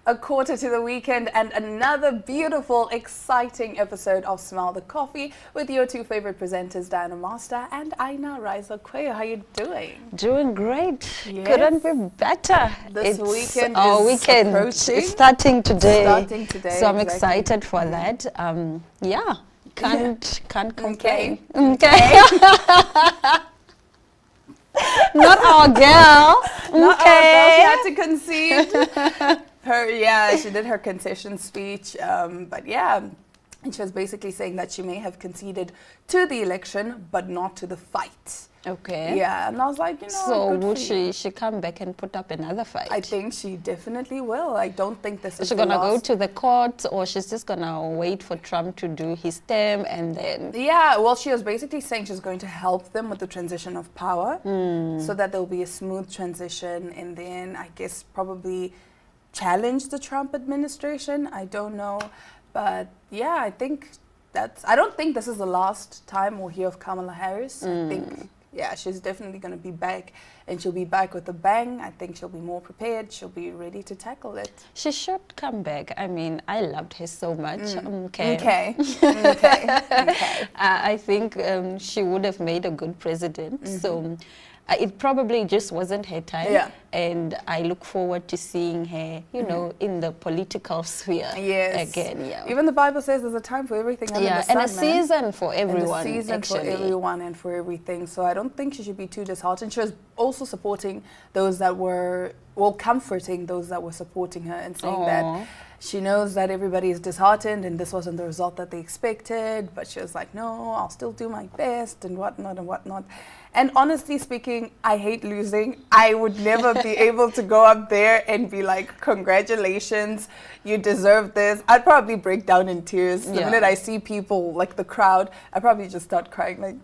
a quarter to the weekend and another beautiful, exciting episode of Smell the Coffee with your two favorite presenters, Diana Master and Aina Raisa Quayo. How are you doing? Doing great. Yes. Couldn't be better. This weekend our is weekend. approaching. It's starting today. Starting today, So I'm exactly. excited for that. Yeah, can't complain. Okay. Not our girl. Not Okay. our girl, she had to concede. She did her concession speech, but yeah, and she was basically saying that she may have conceded to the election, but not to the fight. Okay. Yeah, and I was like, So good will for you. she come back and put up another fight? I think she definitely will. I don't think this Is is she the gonna go last. to the court, or she's just gonna wait for Trump to do his term and then? Yeah, well, she was basically saying she's going to help them with the transition of power so that there'll be a smooth transition, and then I guess probably challenge the Trump administration. I don't know. But yeah, I don't think this is the last time we'll hear of Kamala Harris. I think, yeah, she's definitely going to be back, and she'll be back with a bang. I think she'll be more prepared. She'll be ready to tackle it. She should come back. I mean, I loved her so much. Okay. I think she would have made a good president. So it probably just wasn't her time. Yeah. And I look forward to seeing her, in the political sphere Yes. again. Yeah. Even the Bible says there's a time for everything under the sun, and a season for everyone. And a season for actually. everyone and for everything. So I don't think she should be too disheartened. She was also supporting those that were, comforting those that were supporting her and saying that she knows that everybody is disheartened and this wasn't the result that they expected. But she was like, no, I'll still do my best and whatnot and whatnot. And honestly speaking, I hate losing. I would never be able to go up there and be like, congratulations, you deserve this. I'd probably break down in tears. The minute I see people, like the crowd, I probably just start crying. Like,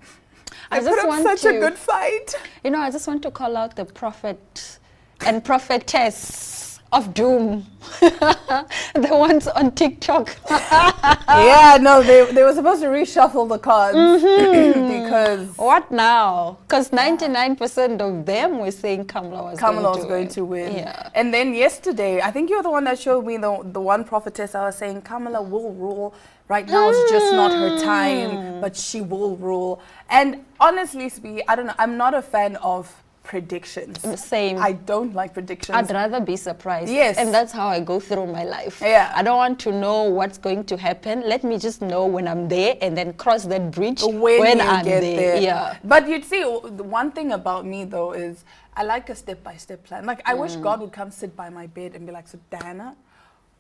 I put up such a good fight. I just want to call out the prophet and prophetess of doom. The ones on TikTok. Yeah, no, they were supposed to reshuffle the cards because What now? Because 99% of them were saying Kamala was going to win. Yeah. And then yesterday, I think you're the one that showed me the one prophetess. I was saying Kamala will rule. Right now it's just not her time, but she will rule. And honestly speaking, I don't know, I'm not a fan of predictions. Same. I don't like predictions. I'd rather be surprised. Yes. And that's how I go through my life. Yeah. I don't want to know what's going to happen. Let me just know when I'm there and then cross that bridge when you I'm get there. Yeah. But you'd see, the one thing about me though is I like a step-by-step plan. Like I wish God would come sit by my bed and be like, so Diana,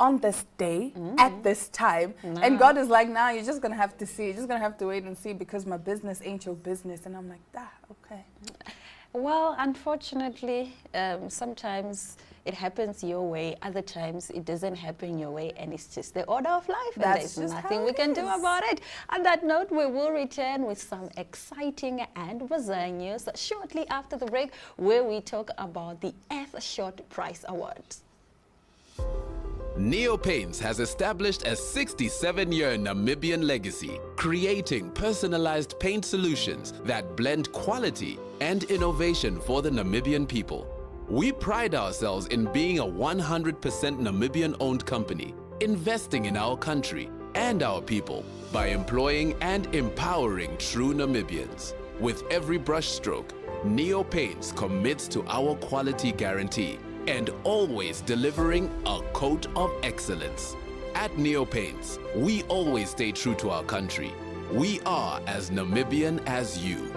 on this day, at this time. And God is like, nah, you're just going to have to see. You're just going to have to wait and see because my business ain't your business. And I'm like, okay. Well, unfortunately, sometimes it happens your way. Other times it doesn't happen your way, and it's just the order of life. And That's there's just nothing how we it can do is. about it. On that note, we will return with some exciting and bizarre news shortly after the break, where we talk about the Earthshot Prize Awards. Neo Paints has established a 67-year Namibian legacy, creating personalized paint solutions that blend quality and innovation for the Namibian people. We pride ourselves in being a 100% Namibian-owned company, investing in our country and our people by employing and empowering true Namibians. With every brushstroke, Neo Paints commits to our quality guarantee and always delivering a coat of excellence. At Neo Paints, we always stay true to our country. We are as Namibian as you.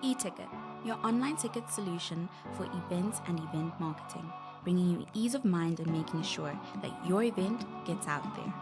eTicket, your online ticket solution for events and event marketing, bringing you ease of mind and making sure that your event gets out there.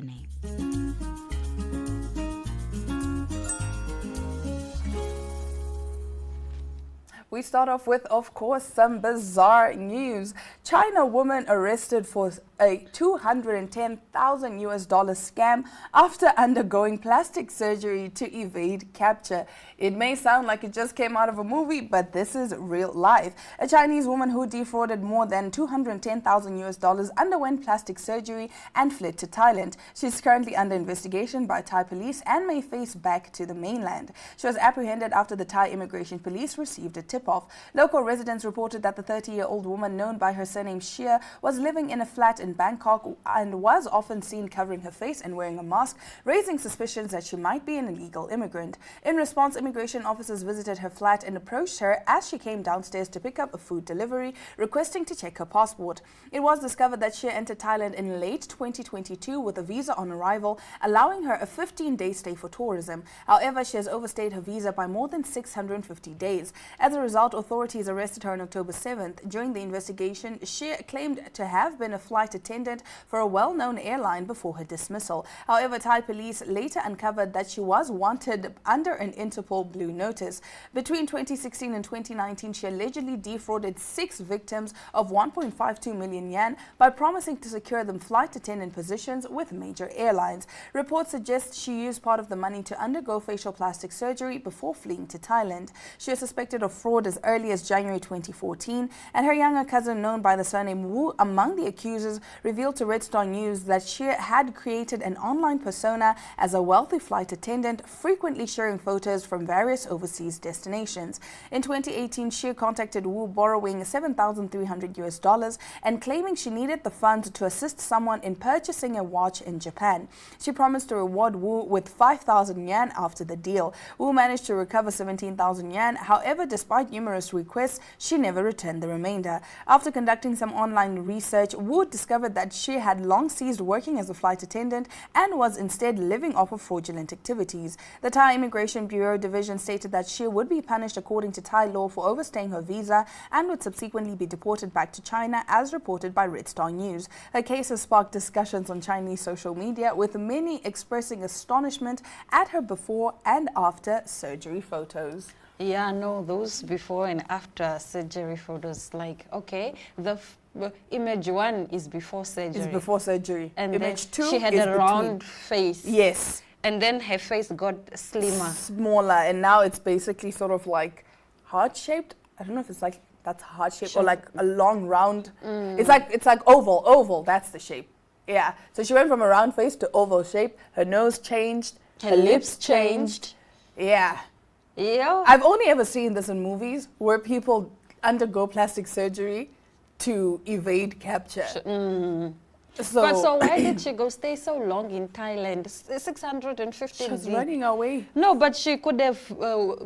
name. We start off with, of course, some bizarre news. China woman arrested for a $210,000 scam after undergoing plastic surgery to evade capture. It may sound like it just came out of a movie, but this is real life. A Chinese woman who defrauded more than $210,000 underwent plastic surgery and fled to Thailand. She's currently under investigation by Thai police and may face back to the mainland. She was apprehended after the Thai immigration police received a tip-off. Local residents reported that the 30-year-old woman, known by her surname Shia, was living in a flat in Bangkok and was often seen covering her face and wearing a mask, raising suspicions that she might be an illegal immigrant. In response, immigration officers visited her flat and approached her as she came downstairs to pick up a food delivery, requesting to check her passport. It was discovered that Shia entered Thailand in late 2022 with a visa on arrival, allowing her a 15-day stay for tourism. However, she has overstayed her visa by more than 650 days. As a result, authorities arrested her on October 7th. During the investigation, Shia claimed to have been a flight attendant for a well-known airline before her dismissal. However, Thai police later uncovered that she was wanted under an Interpol Blue Notice. Between 2016 and 2019, she allegedly defrauded 6 victims of 1.52 million yuan by promising to secure them flight attendant positions with major airlines. Reports suggest she used part of the money to undergo facial plastic surgery before fleeing to Thailand. She is suspected of fraud as early as January 2014, and her younger cousin, known by the surname Wu, among the accusers, revealed to Red Star News that she had created an online persona as a wealthy flight attendant, frequently sharing photos from various overseas destinations. In 2018, she contacted Wu, borrowing $7,300 and claiming she needed the funds to assist someone in purchasing a watch in Japan. She promised to reward Wu with 5,000 yuan after the deal. Wu managed to recover 17,000 yuan. However, despite numerous requests, she never returned the remainder. After conducting some online research, Wu discovered that she had long ceased working as a flight attendant and was instead living off of fraudulent activities. The Thai Immigration Bureau Division stated that she would be punished according to Thai law for overstaying her visa and would subsequently be deported back to China, as reported by Red Star News. Her case has sparked discussions on Chinese social media, with many expressing astonishment at her before and after surgery photos. Yeah, no, those before and after surgery photos, like, okay, the image 1 is before surgery. It's before surgery. And image 2 she had is a round face. Yes. And then her face got slimmer. Smaller, and now it's basically sort of like heart-shaped. I don't know if it's like that's heart-shaped or like a long round. It's like oval, that's the shape. Yeah. So she went from a round face to oval shape. Her nose changed. Her lips changed. Yeah. Yeah. I've only ever seen this in movies where people undergo plastic surgery to evade capture. So why did she go stay so long in Thailand? 650 She was days. running away. No, but she could have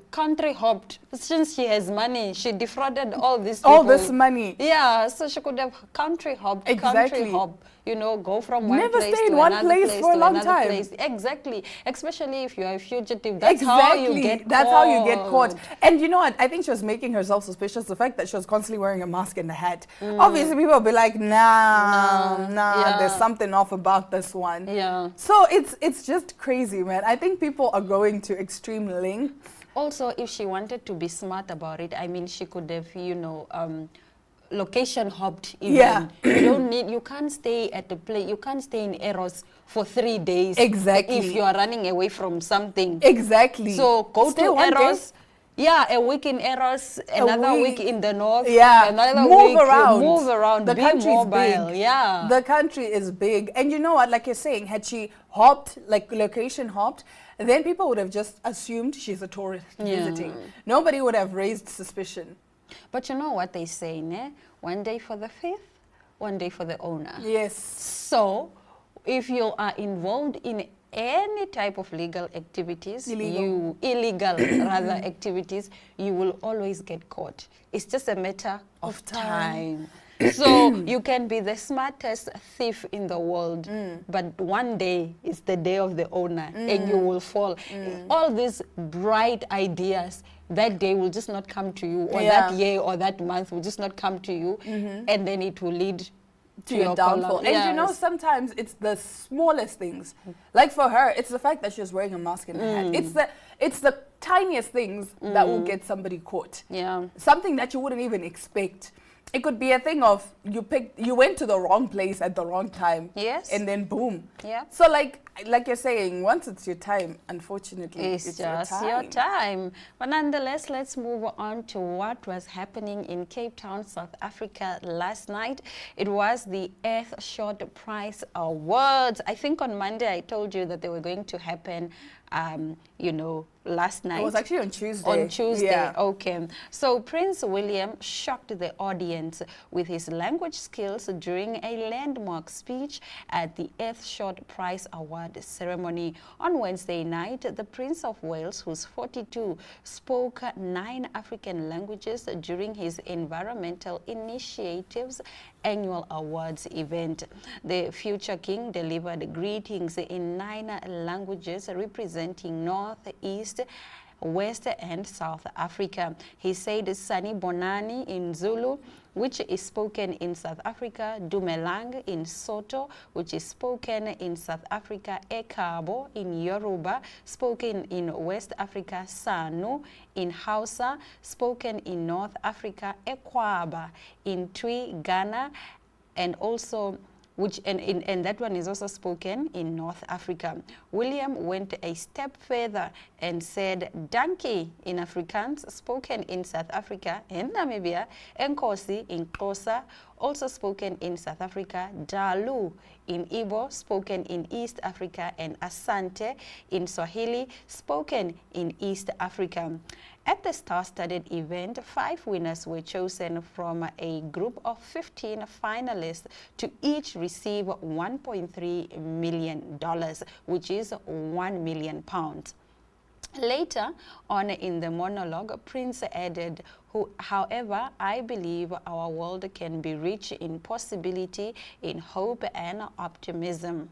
country hopped. Since she has money, she defrauded all these people. All this money. Yeah, so she could have country hopped. Exactly. Country hop. You know, go from one Never place stay to in one another place for a to long another time. place. Exactly. Especially if you are a fugitive. That's how you get caught. That's how you get caught. And you know what? I think she was making herself suspicious. The fact that she was constantly wearing a mask and a hat. Obviously, people will be like, nah, Yeah. there's something off about this one. Yeah. So it's just crazy, man. I think people are going to extreme lengths. Also, if she wanted to be smart about it, I mean, she could have, you know, location hopped even. Yeah. You can't stay at the place, you can't stay in Eros for 3 days. Exactly. If you are running away from something. Exactly. So go Stay to one day. Eros. Yeah, a week in Eros, another week in the north. Yeah, another move week. around. Move around. The be country's mobile. big. Yeah. The country is big. And you know what, like you're saying, had she hopped, like location hopped, then people would have just assumed she's a tourist visiting. Nobody would have raised suspicion. But you know what they say, ne? One day for the thief, one day for the owner. Yes. So, if you are involved in any type of legal activities, illegal rather activities, you will always get caught. It's just a matter of time. So you can be the smartest thief in the world, but one day is the day of the owner and you will fall. All these bright ideas, that day will just not come to you, or that year or that month will just not come to you, and then it will lead to your downfall. And you know, sometimes it's the smallest things. Like for her, it's the fact that she was wearing a mask in her head. It's the tiniest things that will get somebody caught. Yeah. Something that you wouldn't even expect. It could be a thing of you went to the wrong place at the wrong time. Yes. And then boom. Yeah. So like you're saying, once it's your time, unfortunately, It's just your time. But nonetheless, let's move on to what was happening in Cape Town, South Africa last night. It was the Earthshot Prize Awards. I think on Monday I told you that they were going to happen, you know, last night. It was actually on Tuesday. On Tuesday, yeah. Okay. So Prince William shocked the audience with his language skills during a landmark speech at the Earthshot Prize Award ceremony. On Wednesday night, the Prince of Wales, who's 42, spoke 9 African languages during his Environmental Initiatives annual awards event. The future king delivered greetings in 9 languages representing North, East, West and South Africa. He said Sani Bonani in Zulu, which is spoken in South Africa, Dumelang in Soto, which is spoken in South Africa, Ekabo in Yoruba, spoken in West Africa, Sanu in Hausa, spoken in North Africa, Ekwaba in Twi, Ghana, and also and that one is also spoken in North Africa. William went a step further and said donkey in Afrikaans, spoken in South Africa and Namibia, Nkosi in Xhosa, also spoken in South Africa, Dalu in Igbo, spoken in East Africa, and Asante in Swahili, spoken in East Africa. At the star-studded event, 5 winners were chosen from a group of 15 finalists to each receive $1.3 million, which is £1 million. Later on in the monologue, Prince added, however, I believe our world can be rich in possibility, in hope and optimism.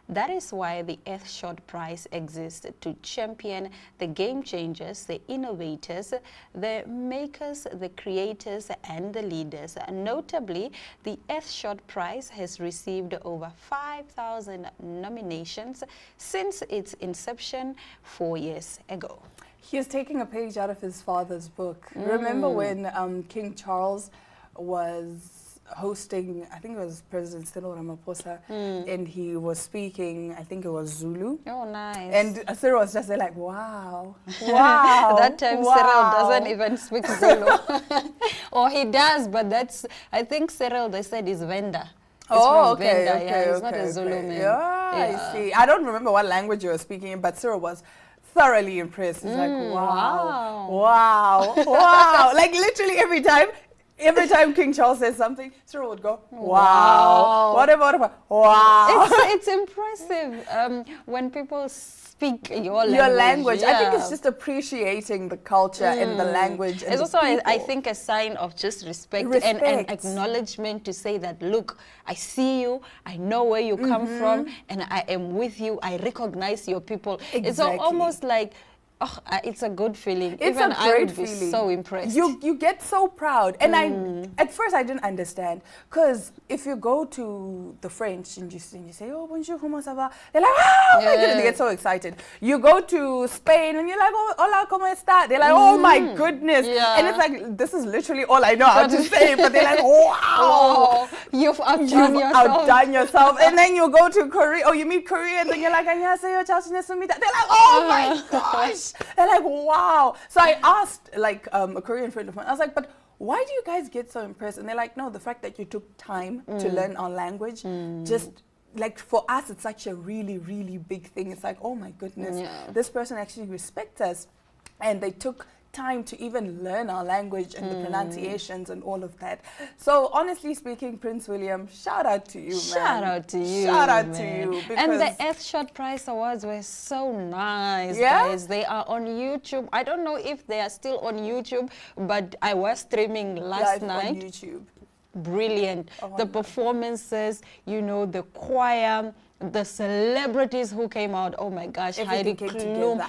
That is why the Earthshot Prize exists, to champion the game changers, the innovators, the makers, the creators, and the leaders. Notably, the Earthshot Prize has received over 5,000 nominations since its inception 4 years ago. He is taking a page out of his father's book. Remember when King Charles was hosting, I think it was President Cyril Ramaphosa, and he was speaking, I think it was Zulu. Oh, nice. And Cyril was just there like, wow, wow. That time Cyril doesn't even speak Zulu. Or he does, but that's, I think Cyril, they said, is Venda. Oh, okay, Venda. okay, Yeah, he's okay, not a Zulu man. Yeah, I see. I don't remember what language you were speaking in, but Cyril was thoroughly impressed. He's like, wow, wow, wow. Like literally every time King Charles says something, Cyril would go, wow. Whatever, wow. It's impressive when people speak your language. Yeah. I think it's just appreciating the culture and the language. And it's also, I think, a sign of just respect. And acknowledgement to say that, look, I see you, I know where you come from, and I am with you. I recognize your people. Exactly. It's almost like, oh, it's a good feeling. It's Even a great I would feeling. be so impressed. You get so proud. And at first I didn't understand. Because if you go to the French and you say, oh, bonjour, comment ça va? They're like, oh my goodness, they get so excited. You go to Spain and you're like, oh, hola, ¿cómo está? They're like, oh my goodness. Yeah. And it's like, this is literally all I know how to say. But they're like, wow. Oh, you've outdone yourself. And then you go to Korea, or you meet Korea, and then you're like, 안녕하세요, 잘 지냈습니다. They're like, oh my gosh. They're like, wow. So I asked like a Korean friend of mine, I was like, but why do you guys get so impressed? And they're like, no, the fact that you took time to learn our language, just like for us, it's such a really, really big thing. It's like, oh my goodness, this person actually respects us. And they took time to even learn our language and the pronunciations and all of that. So honestly speaking, Prince William, shout out to you, man. Shout out to you. Shout out man. to you. And the Earthshot Prize Awards were so nice, Yeah? guys. They are on YouTube. I don't know if they are still on YouTube, but I was streaming last Live night. on YouTube. Brilliant. The performances, you know, the choir, the celebrities who came out. Oh my gosh, Everything Heidi came Klum. together.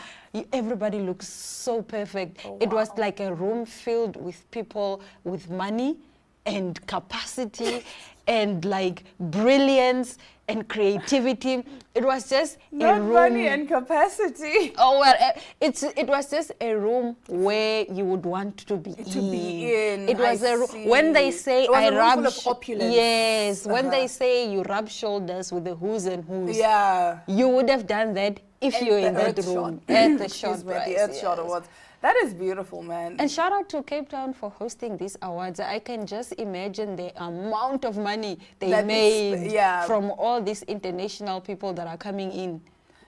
Everybody looks so perfect. Oh, It was wow. like a room filled with people with money and capacity and like brilliance and creativity. It was just a Not room. money and capacity. Oh well, it was just a room where you would want to be To be in, It was I a see. when they say It was I a room rub full of opulence. yes, when Uh-huh. they say you rub shoulders with the who's and who's, Yeah. you would have done that if you were in that Earth room Shot. at the Excuse short me, price. the Earth Shot yes. Awards. That is beautiful, man. And shout out to Cape Town for hosting these awards. I can just imagine the amount of money they That made yeah. from all these international people that are coming in.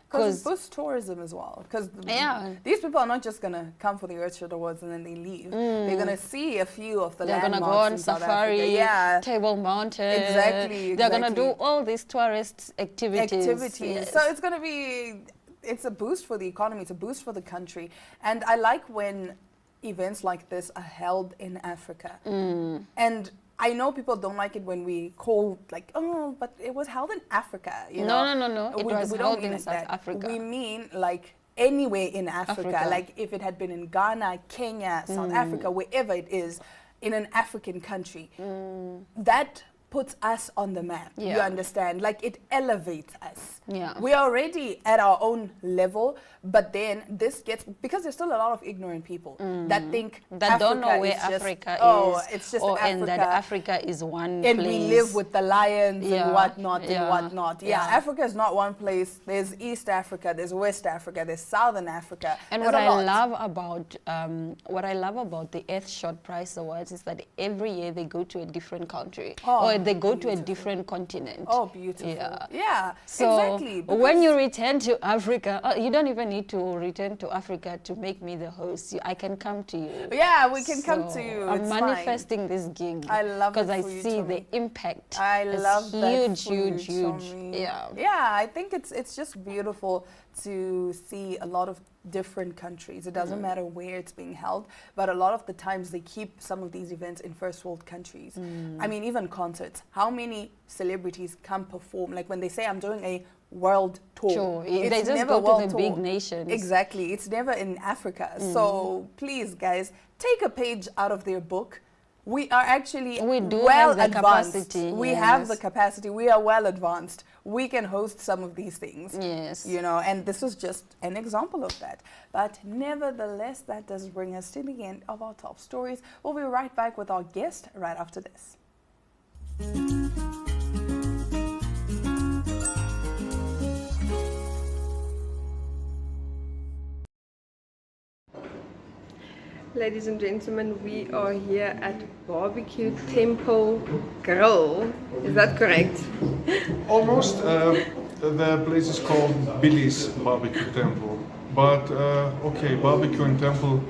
Because it boosts tourism as well. Because Yeah. these people are not just going to come for the Earthshot Awards and then they leave. They're going to see a few of the They're gonna landmarks go on in South safari, Africa. Yeah. Table Mountain. Exactly, They're gonna do exactly. all these tourist activities. Yes. So it's going to be, it's a boost for the economy, it's a boost for the country. And I like when events like this are held in Africa. And I know people don't like it when we call like, oh, but it was held in Africa. You No, know? no. It was don't held mean in like South that. Africa. We mean like anywhere in Africa. Africa. Like if it had been in Ghana, Kenya, South Africa, wherever it is, in an African country, that puts us on the map. You Yeah. understand? Like it elevates us. Yeah. We are already at our own level, but then this gets, because there's still a lot of ignorant people that think that don't know Africa where is just, Africa is. oh, it's just or, Africa. and that Africa is one And place. we live with the lions Yeah, and whatnot and yeah, whatnot. Yeah, yeah. Africa is not one place. There's East Africa, there's West Africa, there's Southern Africa. And There's what a I lot. love about the Earthshot Prize Awards is that every year they go to a different country Oh, or they go to a beautiful. different continent. Oh, beautiful. Yeah. Yeah, So exactly. when because- you return to Africa, you don't even need to return to Africa to make me the host. I can come to you. Yeah, we can come to So you. I'm It's manifesting this gig. I love because it I for you, see Tommy. the impact. I It's love that huge, for you, huge, huge. Tommy. Yeah. Yeah, I think it's just beautiful to see a lot of different countries. It doesn't matter where it's being held, but a lot of the times they keep some of these events in first world countries. I mean, even concerts. How many celebrities come perform? Like when they say, I'm doing a world tour. Sure. It's They just never go to world the tour. big nations. Exactly. It's never in Africa. So please, guys, take a page out of their book. We are actually We do well have the advanced. capacity, We have yes. the capacity. We are well advanced. We can host some of these things. Yes. You know, and this is just an example of that. But nevertheless, that does bring us to the end of our top stories. We'll be right back with our guest right after this. Ladies and gentlemen, we are here at Barbecue Temple Grill. Is that correct? Almost. The place is called Billy's Barbecue Temple. But okay, barbecue and temple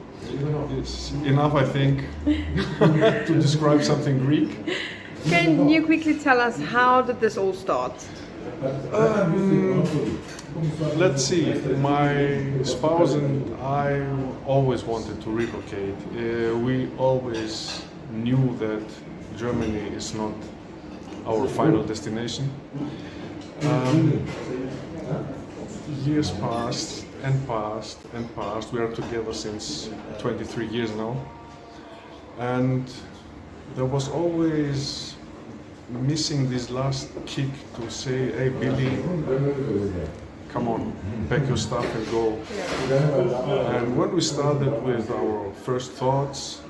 is enough, I think, to describe something Greek. Can you quickly tell us how did this all start? Let's see. My spouse and I always wanted to relocate. We always knew that Germany is not our final destination. Years passed and passed and passed. We are together since 23 years now. And there was always missing this last kick to say, hey Billy, come on, pack your stuff and go. And when we started with our first thoughts,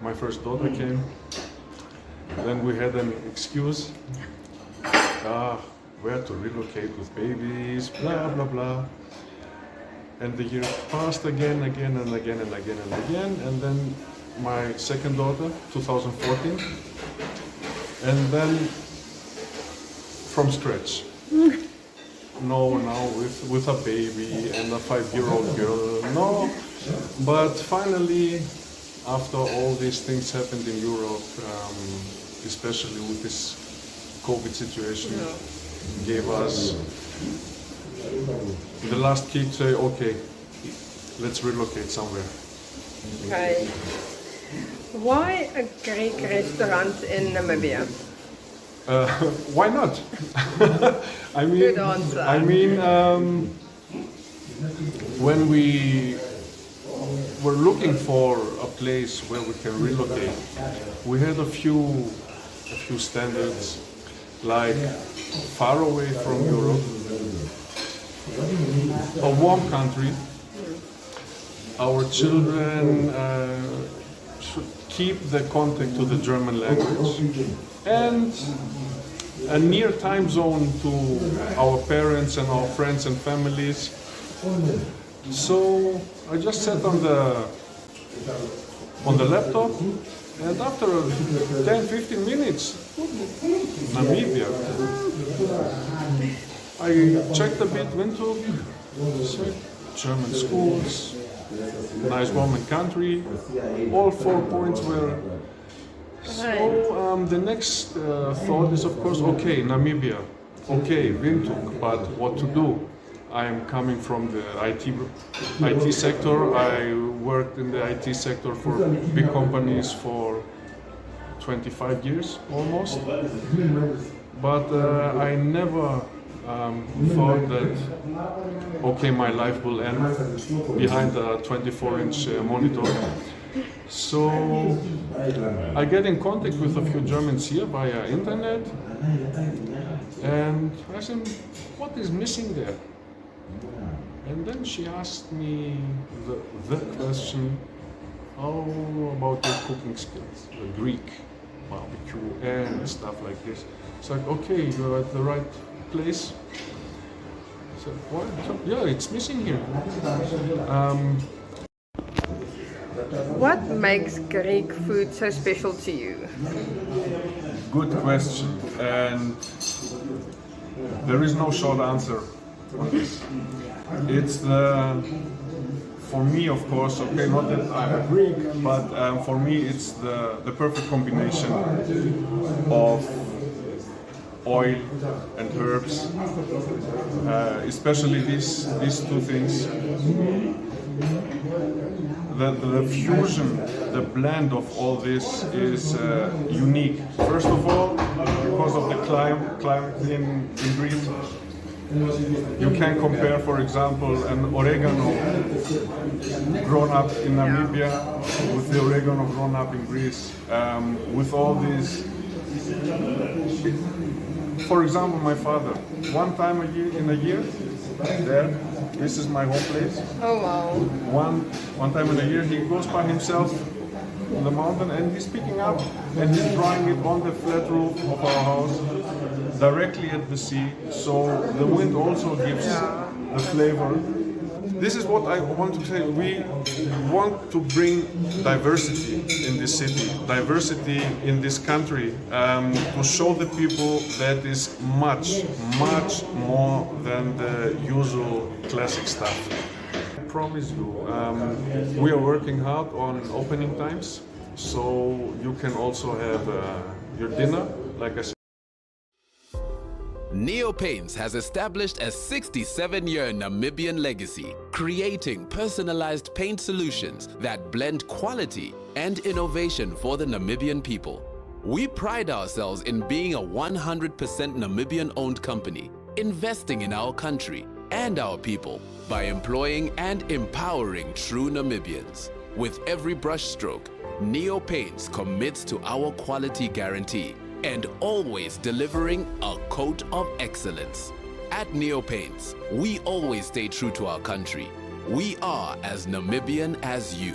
my first daughter came, then we had an excuse. Where to relocate with babies, blah, blah, blah. And the year passed again, and again, and again. And then my second daughter, 2014. And then from scratch. No, now with a baby and a 5-year-old girl, no. But finally, after all these things happened in Europe, especially with this COVID situation, gave us the last kick to say, okay, let's relocate somewhere. Okay. Why a Greek restaurant in Namibia? Why not? I mean, Good answer. I mean, when we were looking for a place where we can relocate, we had a few a few standards, like far away from Europe, a warm country. Our children should keep the contact to the German language, and a near time zone to our parents and our friends and families. So I just sat on the laptop, and after 10-15 minutes, Namibia. I checked a bit, Windhoek, German schools, nice warm country. All 4 points were. So the next thought is, of course, okay, Namibia, okay, Windhoek, but what to do? I am coming from the IT sector. I worked in the IT sector for big companies for 25 years almost. But I never thought that, okay, my life will end behind a 24-inch monitor. So I get in contact with a few Germans here via internet, and I said, what is missing there? And then she asked me the question, how about your cooking skills, the Greek barbecue and stuff like this. It's like, okay, you're at the right place. I said, what? Yeah, it's missing here. What makes Greek food so special to you? Good question, and there is no short answer on this. It's for me, of course, okay, not that I'm a Greek, but for me it's the perfect combination of oil and herbs, especially these two things. The fusion, the blend of all this is unique. First of all, because of the climate in Greece. You can compare, for example, an oregano grown up in Namibia with the oregano grown up in Greece. With all these, for example, my father, one time in a year, there, this is my home place. Oh wow! One time in a year, he goes by himself on the mountain and he's picking up and he's drying it on the flat roof of our house, directly at the sea. So the wind also gives the flavor. This is what I want to say. We want to bring diversity in this city, diversity in this country, to show the people that is much, much more than the usual classic stuff. I promise you, we are working hard on opening times, so you can also have your dinner, like I said. Neo Paints has established a 67-year Namibian legacy, creating personalized paint solutions that blend quality and innovation for the Namibian people. We pride ourselves in being a 100% Namibian-owned company, investing in our country and our people by employing and empowering true Namibians. With every brushstroke, Neo Paints commits to our quality guarantee and always delivering a coat of excellence. At Neo Paints, we always stay true to our country. We are as Namibian as you.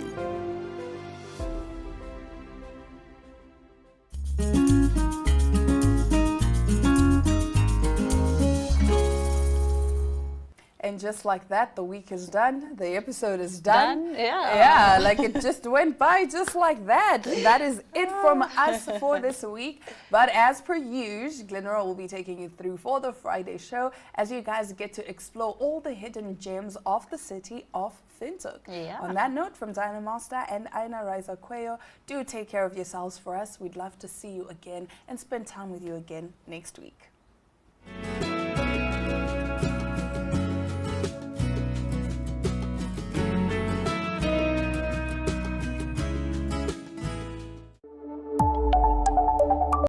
And just like that, the week is done. The episode is done. Yeah. Yeah, like it just went by just like that. That is it from us for this week. But as per usual, Glenora will be taking you through for the Friday show as you guys get to explore all the hidden gems of the city of Windhoek. Yeah. On that note, from Diana Master and Aina Raisa Cuello, do take care of yourselves for us. We'd love to see you again and spend time with you again next week.